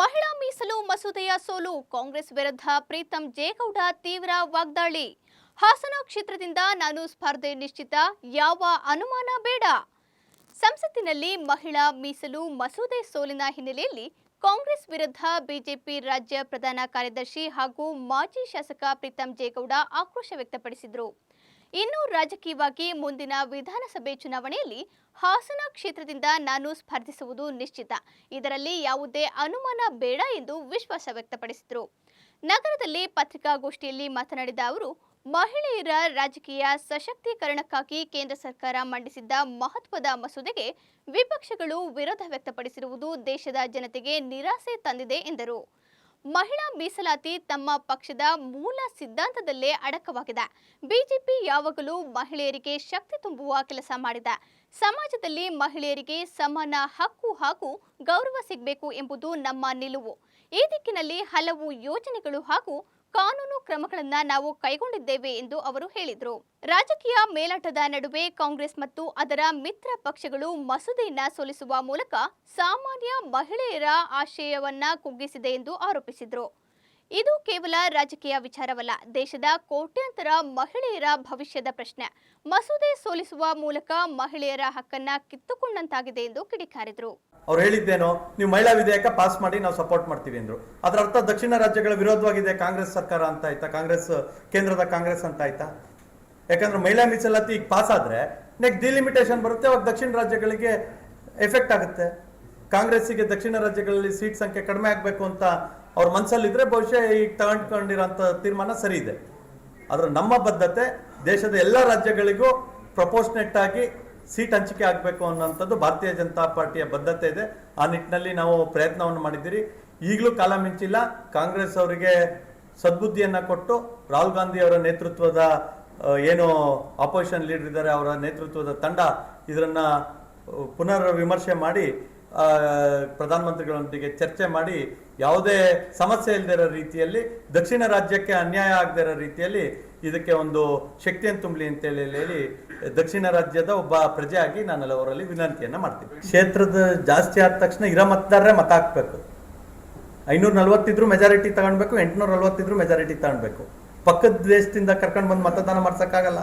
ಮಹಿಳಾ ಮೀಸಲು ಮಸೂದೆಯ ಸೋಲು ಕಾಂಗ್ರೆಸ್ ವಿರುದ್ಧ ಪ್ರೀತಂ ಜೇಗೌಡ ತೀವ್ರ ವಾಗ್ದಾಳಿ. ಹಾಸನ ಕ್ಷೇತ್ರದಿಂದ ನಾನು ಸ್ಪರ್ಧೆ ನಿಶ್ಚಿತ, ಯಾವ ಅನುಮಾನ ಬೇಡ. ಸಂಸತ್ತಿನಲ್ಲಿ ಮಹಿಳಾ ಮೀಸಲು ಮಸೂದೆ ಸೋಲಿನ ಹಿನ್ನೆಲೆಯಲ್ಲಿ ಕಾಂಗ್ರೆಸ್ ವಿರುದ್ಧ ಬಿಜೆಪಿ ರಾಜ್ಯ ಪ್ರಧಾನ ಕಾರ್ಯದರ್ಶಿ ಹಾಗೂ ಮಾಜಿ ಶಾಸಕ ಪ್ರೀತಂ ಜೇಗೌಡ ಆಕ್ರೋಶ ವ್ಯಕ್ತಪಡಿಸಿದರು. ಇನ್ನು ರಾಜಕೀಯವಾಗಿ ಮುಂದಿನ ವಿಧಾನಸಭೆ ಚುನಾವಣೆಯಲ್ಲಿ ಹಾಸನ ಕ್ಷೇತ್ರದಿಂದ ನಾನು ಸ್ಪರ್ಧಿಸುವುದು ನಿಶ್ಚಿತ, ಇದರಲ್ಲಿ ಯಾವುದೇ ಅನುಮಾನ ಬೇಡ ಎಂದು ವಿಶ್ವಾಸ ವ್ಯಕ್ತಪಡಿಸಿದರು. ನಗರದಲ್ಲಿ ಪತ್ರಿಕಾಗೋಷ್ಠಿಯಲ್ಲಿ ಮಾತನಾಡಿದ ಅವರು, ಮಹಿಳೆಯರ ರಾಜಕೀಯ ಸಶಕ್ತೀಕರಣಕ್ಕಾಗಿ ಕೇಂದ್ರ ಸರ್ಕಾರ ಮಂಡಿಸಿದ್ದ ಮಹತ್ವದ ಮಸೂದೆಗೆ ವಿಪಕ್ಷಗಳು ವಿರೋಧ ವ್ಯಕ್ತಪಡಿಸಿರುವುದು ದೇಶದ ಜನತೆಗೆ ನಿರಾಸೆ ತಂದಿದೆ ಎಂದರು. ಮಹಿಳಾ ಮೀಸಲಾತಿ ತಮ್ಮ ಪಕ್ಷದ ಮೂಲ ಸಿದ್ಧಾಂತದಲ್ಲೇ ಅಡಕವಾಗಿದೆ. ಬಿಜೆಪಿ ಯಾವಾಗಲೂ ಮಹಿಳೆಯರಿಗೆ ಶಕ್ತಿ ತುಂಬುವ ಕೆಲಸ ಮಾಡಿದೆ. ಸಮಾಜದಲ್ಲಿ ಮಹಿಳೆಯರಿಗೆ ಸಮಾನ ಹಕ್ಕು ಹಾಗೂ ಗೌರವ ಸಿಗಬೇಕು ಎಂಬುದು ನಮ್ಮ ನಿಲುವು. ಈ ದಿಕ್ಕಿನಲ್ಲಿ ಹಲವು ಯೋಜನೆಗಳು ಹಾಗೂ ಕಾನೂನು ಕ್ರಮಗಳನ್ನು ನಾವು ಕೈಗೊಂಡಿದ್ದೇವೆ ಎಂದು ಅವರು ಹೇಳಿದರು. ರಾಜಕೀಯ ಮೇಲಾಟದ ನಡುವೆ ಕಾಂಗ್ರೆಸ್ ಮತ್ತು ಅದರ ಮಿತ್ರ ಪಕ್ಷಗಳು ಮಸೂದೆಯನ್ನ ಸೋಲಿಸುವ ಮೂಲಕ ಸಾಮಾನ್ಯ ಮಹಿಳೆಯರ ಆಶಯವನ್ನ ಕುಗ್ಗಿಸಿದೆ ಎಂದು ಆರೋಪಿಸಿದರು. ಇದು ಕೇವಲ ರಾಜಕೀಯ ವಿಚಾರವಲ್ಲ, ದೇಶದ ಕೋಟ್ಯಾಂತರ ಮಹಿಳೆಯರ ಭವಿಷ್ಯದ ಪ್ರಶ್ನೆ. ಮಸೂದೆ ಸೋಲಿಸುವ ಮೂಲಕ ಮಹಿಳೆಯರ ಹಕ್ಕನ್ನ ಕಿತ್ತುಕೊಂಡಂತಾಗಿದೆ ಎಂದು ಕಿಡಿಕಾರಿದರು. ಅವ್ರು ಹೇಳಿದ್ದೇನೋ, ನೀವು ಮಹಿಳಾ ವಿಧೇಯಕ ಪಾಸ್ ಮಾಡಿ ನಾವು ಸಪೋರ್ಟ್ ಮಾಡ್ತೀವಿ ಅಂದ್ರು. ಅದರ ಅರ್ಥ ದಕ್ಷಿಣ ರಾಜ್ಯಗಳ ವಿರೋಧವಾಗಿದೆ ಕಾಂಗ್ರೆಸ್ ಸರ್ಕಾರ ಅಂತ ಆಯ್ತಾ? ಕಾಂಗ್ರೆಸ್ ಕೇಂದ್ರದ ಕಾಂಗ್ರೆಸ್ ಅಂತ ಆಯ್ತಾ? ಯಾಕಂದ್ರೆ ಮಹಿಳಾ ಮೀಸಲಾತಿ ಈಗ ಪಾಸ್ ಆದ್ರೆ ನೆಕ್ಸ್ಟ್ ಡಿಲಿಮಿಟೇಷನ್ ಬರುತ್ತೆ, ಅವಾಗ ದಕ್ಷಿಣ ರಾಜ್ಯಗಳಿಗೆ ಎಫೆಕ್ಟ್ ಆಗುತ್ತೆ. ಕಾಂಗ್ರೆಸ್ಸಿಗೆ ದಕ್ಷಿಣ ರಾಜ್ಯಗಳಲ್ಲಿ ಸೀಟ್ ಸಂಖ್ಯೆ ಕಡಿಮೆ ಆಗಬೇಕು ಅಂತ ಅವ್ರ ಮನಸ್ಸಲ್ಲಿದ್ರೆ ಬಹುಶಃ ಈಗ ತಗೊಂಡಿರೋಂಥ ತೀರ್ಮಾನ ಸರಿ ಇದೆ. ಆದ್ರೆ ನಮ್ಮ ಬದ್ಧತೆ ದೇಶದ ಎಲ್ಲ ರಾಜ್ಯಗಳಿಗೂ ಪ್ರಪೋರ್ಷನೇಟ್ ಆಗಿ ಸೀಟ್ ಹಂಚಿಕೆ ಆಗಬೇಕು ಅನ್ನೋಂಥದ್ದು ಭಾರತೀಯ ಜನತಾ ಪಾರ್ಟಿಯ ಬದ್ಧತೆ ಇದೆ. ಆ ನಿಟ್ಟಿನಲ್ಲಿ ನಾವು ಪ್ರಯತ್ನವನ್ನು ಮಾಡಿದ್ದೀರಿ. ಈಗಲೂ ಕಾಲ ಮಿಂಚಿಲ್ಲ. ಕಾಂಗ್ರೆಸ್ ಅವರಿಗೆ ಸದ್ಬುದ್ಧಿಯನ್ನ ಕೊಟ್ಟು ರಾಹುಲ್ ಗಾಂಧಿ ಅವರ ನೇತೃತ್ವದ ಏನು ಆಪೋಸಿಷನ್ ಲೀಡರ್ ಇದ್ದಾರೆ ಅವರ ನೇತೃತ್ವದ ತಂಡ ಇದನ್ನ ಪುನರ್ ವಿಮರ್ಶೆ ಮಾಡಿ ಪ್ರಧಾನಮಂತ್ರಿಗಳೊಂದಿಗೆ ಚರ್ಚೆ ಮಾಡಿ ಯಾವುದೇ ಸಮಸ್ಯೆ ಇಲ್ಲದೆ ಇರೋ ರೀತಿಯಲ್ಲಿ, ದಕ್ಷಿಣ ರಾಜ್ಯಕ್ಕೆ ಅನ್ಯಾಯ ಆಗದೆ ಇರೋ ರೀತಿಯಲ್ಲಿ ಇದಕ್ಕೆ ಒಂದು ಶಕ್ತಿಯನ್ನು ತುಂಬಲಿ ಅಂತ ಹೇಳಿ ದಕ್ಷಿಣ ರಾಜ್ಯದ ಒಬ್ಬ ಪ್ರಜೆಯಾಗಿ ನಾನು ಅವರಲ್ಲಿ ವಿನಂತಿಯನ್ನ ಮಾಡ್ತೀನಿ. ಕ್ಷೇತ್ರದ ಜಾಸ್ತಿ ಆದ ತಕ್ಷಣ ಇರೋ ಮತದಾರರೇ ಮತ ಹಾಕ್ಬೇಕು. 540 ಇದ್ರು ಮೆಜಾರಿಟಿ ತಗೊಳ್ಬೇಕು, 840 ಇದ್ರು ಮೆಜಾರಿಟಿ ತಗೊಳ್ಬೇಕು. ಪಕ್ಕದ ದೇಶದಿಂದ ಕರ್ಕೊಂಡು ಬಂದು ಮತದಾನ ಮಾಡ್ಸಕ್ಕಾಗಲ್ಲ.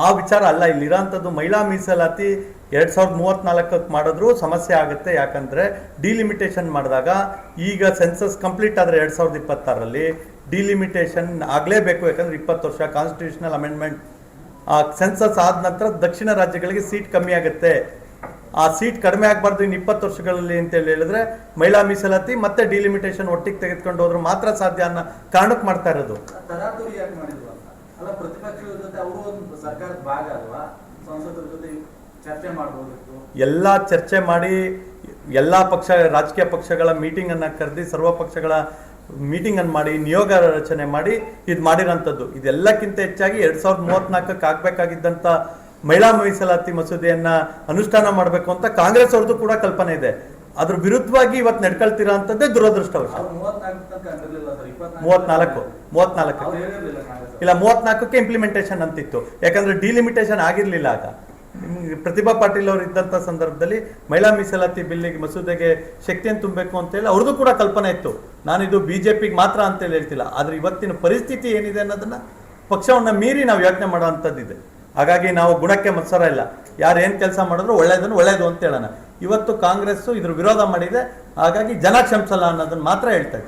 ಆ ವಿಚಾರ ಅಲ್ಲ ಇಲ್ಲಿರೋಂಥದ್ದು. ಮಹಿಳಾ ಮೀಸಲಾತಿ 2034 ಮಾಡಿದ್ರು ಸಮಸ್ಯೆ ಆಗುತ್ತೆ. ಯಾಕಂದ್ರೆ ಡಿಲಿಮಿಟೇಷನ್ ಮಾಡಿದಾಗ, ಈಗ ಸೆನ್ಸಸ್ ಕಂಪ್ಲೀಟ್ ಆದ್ರೆ 2026ರಲ್ಲಿ ಡಿಲಿಮಿಟೇಷನ್ ಆಗಲೇಬೇಕು. ಯಾಕಂದ್ರೆ 20 ವರ್ಷ ಕಾನ್ಸ್ಟಿಟ್ಯೂಷನಲ್ ಅಮೆಂಡ್ಮೆಂಟ್. ಆ ಸೆನ್ಸಸ್ ಆದ ನಂತರ ದಕ್ಷಿಣ ರಾಜ್ಯಗಳಿಗೆ ಸೀಟ್ ಕಮ್ಮಿ ಆಗುತ್ತೆ. ಆ ಸೀಟ್ ಕಡಿಮೆ ಆಗಬಾರ್ದು ಇನ್ನು 20 ವರ್ಷಗಳಲ್ಲಿ ಅಂತ ಹೇಳಿದ್ರೆ ಮಹಿಳಾ ಮೀಸಲಾತಿ ಮತ್ತೆ ಡಿಲಿಮಿಟೇಷನ್ ಒಟ್ಟಿಗೆ ತೆಗೆದುಕೊಂಡು ಹೋದ್ರೆ ಮಾತ್ರ ಸಾಧ್ಯ ಅನ್ನೋ ಕಾರಣಕ್ಕೆ ಮಾಡ್ತಾ ಇರೋದು. ಎಲ್ಲ ಚರ್ಚೆ ಮಾಡಿ ಎಲ್ಲಾ ರಾಜಕೀಯ ಪಕ್ಷಗಳ ಮೀಟಿಂಗ್ ಅನ್ನ ಕರೆದಿ ಸರ್ವ ಪಕ್ಷಗಳ ಮೀಟಿಂಗ್ ಅನ್ನು ಮಾಡಿ ನಿಯೋಗ ರಚನೆ ಮಾಡಿ ಇದು ಮಾಡಿರೋಂಥದ್ದು. ಇದೆಲ್ಲಕ್ಕಿಂತ ಹೆಚ್ಚಾಗಿ 2034ಕ್ಕೆ ಆಗ್ಬೇಕಾಗಿದ್ದಂತ ಮಹಿಳಾ ಮೀಸಲಾತಿ ಮಸೂದೆಯನ್ನ ಅನುಷ್ಠಾನ ಮಾಡಬೇಕು ಅಂತ ಕಾಂಗ್ರೆಸ್ ಅವ್ರದ್ದು ಕೂಡ ಕಲ್ಪನೆ ಇದೆ. ಅದ್ರ ವಿರುದ್ಧವಾಗಿ ಇವತ್ತು ನಡ್ಕೊಳ್ತಿರೋ ಅಂತದ್ದೇ ದುರದೃಷ್ಟವಶ. 34 ಇಲ್ಲ 34ಕ್ಕೆ ಇಂಪ್ಲಿಮೆಂಟೇಷನ್ ಅಂತಿತ್ತು. ಯಾಕಂದ್ರೆ ಡಿಲಿಮಿಟೇಷನ್ ಆಗಿರ್ಲಿಲ್ಲ. ಆಗ ಪ್ರತಿಭಾ ಪಾಟೀಲ್ ಅವರು ಇದ್ದಂತ ಸಂದರ್ಭದಲ್ಲಿ ಮಹಿಳಾ ಮೀಸಲಾತಿ ಬಿಲ್ಲಿಗೆ ಮಸೂದೆಗೆ ಶಕ್ತಿಯನ್ನು ತುಂಬಬೇಕು ಅಂತ ಹೇಳಿ ಅವ್ರದ್ದು ಕೂಡ ಕಲ್ಪನೆ ಇತ್ತು. ನಾನಿದು ಬಿಜೆಪಿಗೆ ಮಾತ್ರ ಅಂತ ಹೇಳ್ತಿಲ್ಲ. ಆದ್ರೆ ಇವತ್ತಿನ ಪರಿಸ್ಥಿತಿ ಏನಿದೆ ಅನ್ನೋದನ್ನ ಪಕ್ಷವನ್ನ ಮೀರಿ ನಾವು ಯೋಚನೆ ಮಾಡೋಂಥದ್ದಿದೆ. ಹಾಗಾಗಿ ನಾವು ಗುಣಕ್ಕೆ ಮತ್ಸರ ಇಲ್ಲ. ಯಾರು ಏನ್ ಕೆಲಸ ಮಾಡಿದ್ರು ಒಳ್ಳೇದು ಅಂತ ಹೇಳೋಣ. ಇವತ್ತು ಕಾಂಗ್ರೆಸ್ ಇದ್ರ ವಿರೋಧ ಮಾಡಿದೆ, ಹಾಗಾಗಿ ಜನ ಕ್ಷಮಿಸಲ್ಲ ಅನ್ನೋದನ್ನ ಮಾತ್ರ ಹೇಳ್ತಾ ಇದ್ದೀನಿ.